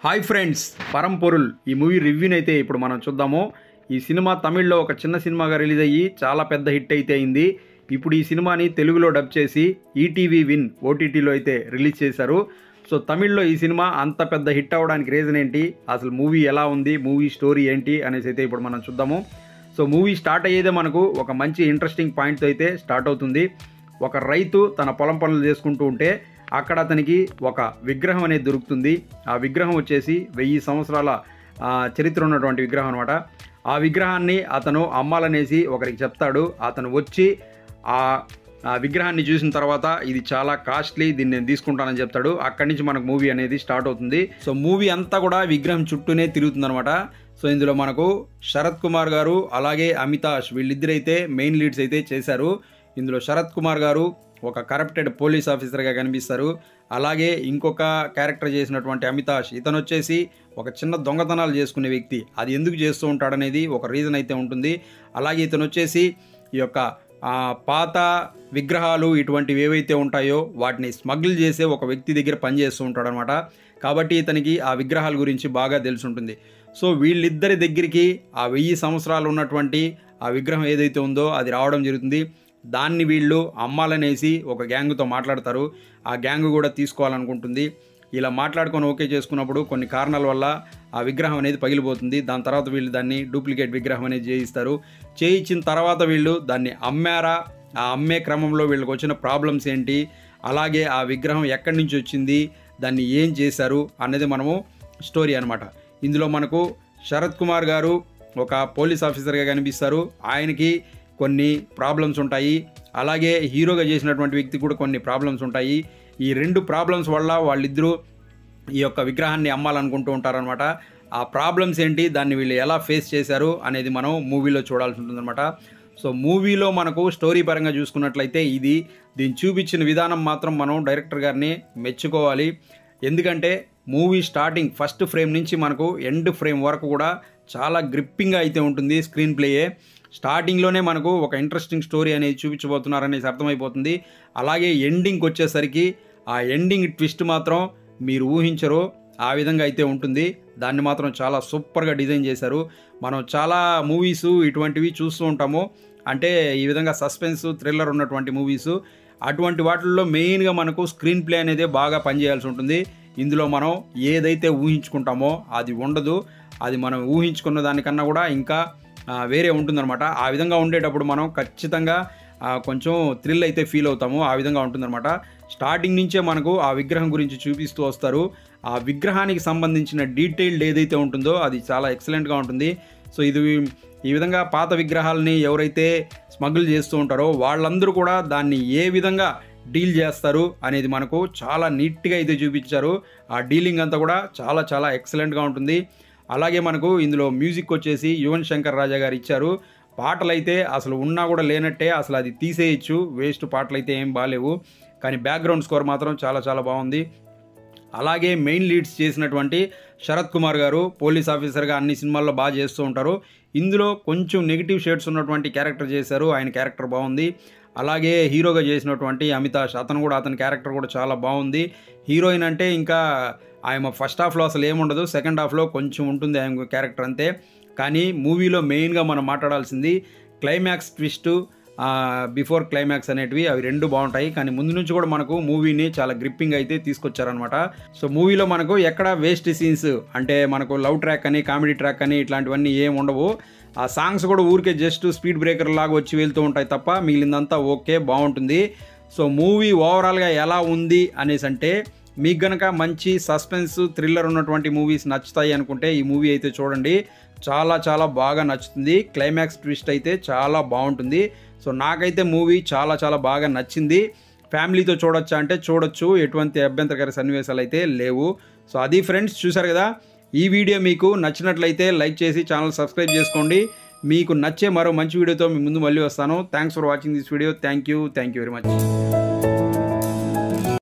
Hi friends, పరంపొరుల్ ఈ movie రివ్యూని అయితే ఇప్పుడు మనం చూద్దాము. ఈ సినిమా తమిళ్లో ఒక చిన్న సినిమాగా రిలీజ్ అయ్యి చాలా పెద్ద హిట్ అయితే అయింది. ఇప్పుడు ఈ సినిమాని తెలుగులో డబ్ చేసి ఈటీవీ విన్ ఓటీటీలో అయితే రిలీజ్ చేశారు. సో తమిళ్లో ఈ సినిమా అంత పెద్ద హిట్ అవ్వడానికి రీజన్ ఏంటి, అసలు మూవీ ఎలా ఉంది, మూవీ స్టోరీ ఏంటి అనేసి అయితే ఇప్పుడు మనం చూద్దాము. సో మూవీ స్టార్ట్ అయ్యేదే మనకు ఒక మంచి ఇంట్రెస్టింగ్ పాయింట్తో అయితే స్టార్ట్ అవుతుంది. ఒక రైతు తన పొలం పనులు చేసుకుంటూ ఉంటే అక్కడ అతనికి ఒక విగ్రహం అనేది దొరుకుతుంది. ఆ విగ్రహం వచ్చేసి 1000 సంవత్సరాల చరిత్ర ఉన్నటువంటి విగ్రహం అనమాట. ఆ విగ్రహాన్ని అతను అమ్మాలనేసి ఒకరికి చెప్తాడు. అతను వచ్చి ఆ విగ్రహాన్ని చూసిన తర్వాత ఇది చాలా కాస్ట్లీ, దీన్ని నేను తీసుకుంటానని చెప్తాడు. అక్కడి నుంచి మనకు మూవీ అనేది స్టార్ట్ అవుతుంది. సో మూవీ అంతా కూడా విగ్రహం చుట్టూనే తిరుగుతుంది అనమాట. సో ఇందులో మనకు శరత్ కుమార్ గారు అలాగే అమితాష్ వీళ్ళిద్దరైతే మెయిన్ లీడ్స్ అయితే చేశారు. ఇందులో శరత్ కుమార్ గారు ఒక కరప్టెడ్ పోలీస్ ఆఫీసర్గా కనిపిస్తారు. అలాగే ఇంకొక క్యారెక్టర్ చేసినటువంటి అమితాష్, ఇతను వచ్చేసి ఒక చిన్న దొంగతనాలు చేసుకునే వ్యక్తి. అది ఎందుకు చేస్తూ ఉంటాడనేది ఒక రీజన్ అయితే ఉంటుంది. అలాగే ఇతను వచ్చేసి ఈ యొక్క పాత విగ్రహాలు ఇటువంటివి ఏవైతే ఉంటాయో వాటిని స్మగ్ల్ చేసే ఒక వ్యక్తి దగ్గర పనిచేస్తూ ఉంటాడనమాట. కాబట్టి ఇతనికి ఆ విగ్రహాల గురించి బాగా తెలిసి ఉంటుంది. సో వీళ్ళిద్దరి దగ్గరికి ఆ 1000 సంవత్సరాలు ఉన్నటువంటి ఆ విగ్రహం ఏదైతే ఉందో అది రావడం జరుగుతుంది. దాన్ని వీళ్ళు అమ్మాలనేసి ఒక గ్యాంగ్తో మాట్లాడతారు. ఆ గ్యాంగ్ కూడా తీసుకోవాలనుకుంటుంది. ఇలా మాట్లాడుకొని ఓకే చేసుకున్నప్పుడు కొన్ని కారణాల వల్ల ఆ విగ్రహం అనేది పగిలిపోతుంది. దాని తర్వాత వీళ్ళు దాన్ని డూప్లికేట్ విగ్రహం అనేది చేయిస్తారు. చేయించిన తర్వాత వీళ్ళు దాన్ని అమ్మారా, ఆ అమ్మే క్రమంలో వీళ్ళకి వచ్చిన ప్రాబ్లమ్స్ ఏంటి, అలాగే ఆ విగ్రహం ఎక్కడి నుంచి వచ్చింది, దాన్ని ఏం చేశారు అనేది మనము స్టోరీ అనమాట. ఇందులో మనకు శరత్ కుమార్ గారు ఒక పోలీస్ ఆఫీసర్గా కనిపిస్తారు. ఆయనకి కొన్ని ప్రాబ్లమ్స్ ఉంటాయి. అలాగే హీరోగా చేసినటువంటి వ్యక్తి కూడా కొన్ని ప్రాబ్లమ్స్ ఉంటాయి. ఈ 2 ప్రాబ్లమ్స్ వల్ల వాళ్ళిద్దరూ ఈ యొక్క విగ్రహాన్ని అమ్మాలనుకుంటూ ఉంటారనమాట. ఆ ప్రాబ్లమ్స్ ఏంటి, దాన్ని వీళ్ళు ఎలా ఫేస్ చేశారు అనేది మనం మూవీలో చూడాల్సి ఉంటుందన్నమాట. సో మూవీలో మనకు స్టోరీ పరంగా చూసుకున్నట్లయితే దీన్ని చూపించిన విధానం మాత్రం మనం డైరెక్టర్ గారిని మెచ్చుకోవాలి. ఎందుకంటే మూవీ స్టార్టింగ్ ఫస్ట్ ఫ్రేమ్ నుంచి మనకు ఎండ్ ఫ్రేమ్ వరకు కూడా చాలా గ్రిప్పింగ్గా అయితే ఉంటుంది. స్క్రీన్ ప్లేయే స్టార్టింగ్లోనే మనకు ఒక ఇంట్రెస్టింగ్ స్టోరీ అనేది చూపించబోతున్నారనేసి అర్థమైపోతుంది. అలాగే ఎండింగ్కి వచ్చేసరికి ఆ ఎండింగ్ ట్విస్ట్ మాత్రం మీరు ఊహించరు, ఆ విధంగా అయితే ఉంటుంది. దాన్ని మాత్రం చాలా సూపర్గా డిజైన్ చేశారు. మనం చాలా మూవీస్ ఇటువంటివి చూస్తూ ఉంటాము, అంటే ఈ విధంగా సస్పెన్స్ థ్రిల్లర్ ఉన్నటువంటి మూవీస్. అటువంటి వాటిల్లో మెయిన్గా మనకు స్క్రీన్ ప్లే అనేది బాగా పనిచేయాల్సి ఉంటుంది. ఇందులో మనం ఏదైతే ఊహించుకుంటామో అది ఉండదు. అది మనం ఊహించుకున్న దానికన్నా కూడా ఇంకా వేరే ఉంటుందన్నమాట. ఆ విధంగా ఉండేటప్పుడు మనం ఖచ్చితంగా కొంచెం థ్రిల్ అయితే ఫీల్ అవుతాము. ఆ విధంగా ఉంటుందన్నమాట. స్టార్టింగ్ నుంచే మనకు ఆ విగ్రహం గురించి చూపిస్తూ వస్తారు. ఆ విగ్రహానికి సంబంధించిన డీటెయిల్డ్ ఏదైతే ఉంటుందో అది చాలా ఎక్సలెంట్గా ఉంటుంది. సో ఈ విధంగా పాత విగ్రహాలని ఎవరైతే స్మగుల్ చేస్తూ ఉంటారో వాళ్ళందరూ కూడా దాన్ని ఏ విధంగా డీల్ చేస్తారు అనేది మనకు చాలా నీట్గా అయితే చూపించారు. ఆ డీలింగ్ అంతా కూడా చాలా చాలా ఎక్సలెంట్గా ఉంటుంది. అలాగే మనకు ఇందులో మ్యూజిక్ వచ్చేసి యువన్ శంకర్ రాజా గారు ఇచ్చారు. పాటలైతే అసలు ఉన్నా కూడా లేనట్టే, అసలు అది తీసేయచ్చు, వేస్ట్ పాటలైతే ఏం బాగాలేవు. కానీ బ్యాక్గ్రౌండ్ స్కోర్ మాత్రం చాలా చాలా బాగుంది. అలాగే మెయిన్ లీడ్స్ చేసినటువంటి శరత్ కుమార్ గారు పోలీస్ ఆఫీసర్గా అన్ని సినిమాల్లో బాగా చేస్తూ ఉంటారు. ఇందులో కొంచెం నెగిటివ్ షేడ్స్ ఉన్నటువంటి క్యారెక్టర్ చేశారు. ఆయన క్యారెక్టర్ బాగుంది. అలాగే హీరోగా చేసినటువంటి అమితాష్, అతని క్యారెక్టర్ కూడా చాలా బాగుంది. హీరోయిన్ అంటే ఇంకా ఆమె ఫస్ట్ హాఫ్లో అసలు ఏముండదు, సెకండ్ హాఫ్లో కొంచెం ఉంటుంది ఆమె క్యారెక్టర్ అంతే. కానీ మూవీలో మెయిన్గా మనం మాట్లాడాల్సింది క్లైమాక్స్ ట్విస్ట్, బిఫోర్ క్లైమాక్స్ అనేటివి, అవి 2 బాగుంటాయి. కానీ ముందు నుంచి కూడా మనకు మూవీని చాలా గ్రిప్పింగ్ అయితే తీసుకొచ్చారనమాట. సో మూవీలో మనకు ఎక్కడ వేస్ట్ సీన్స్ అంటే మనకు లవ్ ట్రాక్ అని, కామెడీ ట్రాక్ అని ఇట్లాంటివన్నీ ఏమి ఉండవు. ఆ సాంగ్స్ కూడా ఊరికే జస్ట్ స్పీడ్ బ్రేకర్ లాగా వచ్చి వెళ్తూ ఉంటాయి తప్ప మిగిలిందంతా ఓకే, బాగుంటుంది. సో మూవీ ఓవరాల్గా ఎలా ఉంది అనేసి అంటే, మీకు గనక మంచి సస్పెన్స్ థ్రిల్లర్ ఉన్నటువంటి మూవీస్ నచ్చుతాయి అనుకుంటే ఈ మూవీ అయితే చూడండి. చాలా చాలా బాగా నచ్చుతుంది. క్లైమాక్స్ ట్విస్ట్ అయితే చాలా బాగుంటుంది. సో నాకైతే మూవీ చాలా చాలా బాగా నచ్చింది. ఫ్యామిలీతో చూడొచ్చా అంటే చూడొచ్చు, ఎటువంటి అభ్యంతరకర సన్నివేశాలు అయితే లేవు. సో అది ఫ్రెండ్స్, చూసారు కదా. ఈ వీడియో మీకు నచ్చినట్లయితే లైక్ చేసి ఛానల్ సబ్స్క్రైబ్ చేసుకోండి. మీకు నచ్చే మరో మంచి వీడియోతో మీ ముందు మళ్ళీ వస్తాను. Thanks for watching this video. Thank you very much.